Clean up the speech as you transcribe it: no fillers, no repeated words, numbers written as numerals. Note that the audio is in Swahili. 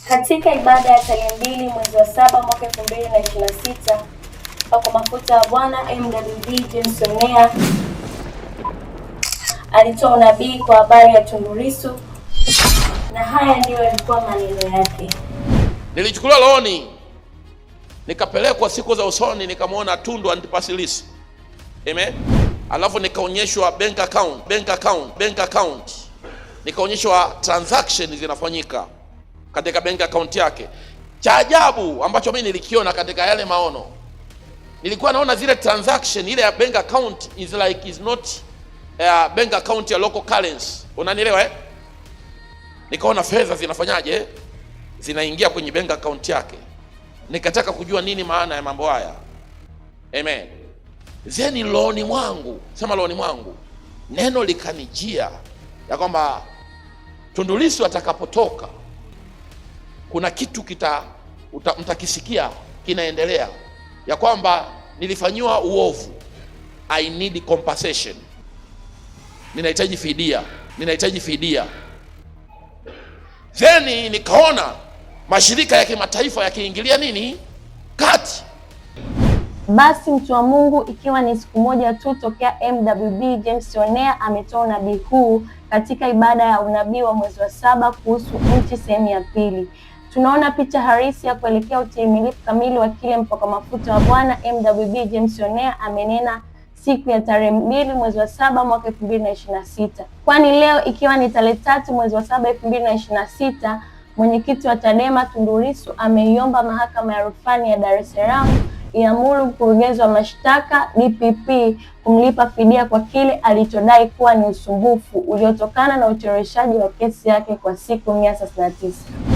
Katika ibada ya tarehe 2 mwezi wa 7 mwaka 2026, mpakwa mafuta wa Bwana MWV James Onea alitoa unabii kwa habari ya Tundu Lissu, na haya ndiyo yalikuwa maneno yake. Nilichukuliwa rohoni nikapelekwa siku za usoni, nikamwona Tundu Antipas Lissu. Amen. Alafu nikaonyeshwa bank account. Nikaonyeshwa transaction zinafanyika katika bank account yake. Cha ajabu ambacho mimi nilikiona katika yale maono, nilikuwa naona zile transaction, ile ya bank account is not bank account ya local currency. Unanielewa Nikaona fedha zinafanyaje, zinaingia kwenye bank account yake. Nikataka kujua nini maana ya mambo haya. Amen. Zeni rohoni mwangu, sema rohoni mwangu, neno likanijia ya kwamba Tundu Lissu atakapotoka kuna kitu mtakisikia kinaendelea, ya kwamba nilifanyiwa uovu, I need compensation, ninahitaji fidia. Zeni nikaona mashirika ya kimataifa yakiingilia kati. Basi mtu wa Mungu, ikiwa ni siku moja tu tokea MWV James Onea ametoa unabii huu katika ibada ya unabii wa mwezi wa 7 kuhusu nchi sehemu ya pili, tunaona picha halisi ya kuelekea utimilifu kamili wa kile mpakwa mafuta wa Bwana MWV James Onea amenena siku ya tarehe 2 mwezi wa 7 mwaka 2026. Kwani leo ikiwa ni tarehe 3 mwezi wa 7 2026, mwenyekiti wa Chadema Tundu Lissu ameiomba mahakama ya rufani ya Dar es Salaam iamuru mkurugenzi wa mashtaka DPP kumlipa fidia kwa kile alichodai kuwa ni usumbufu uliotokana na ucheleweshaji wa kesi yake kwa siku 139.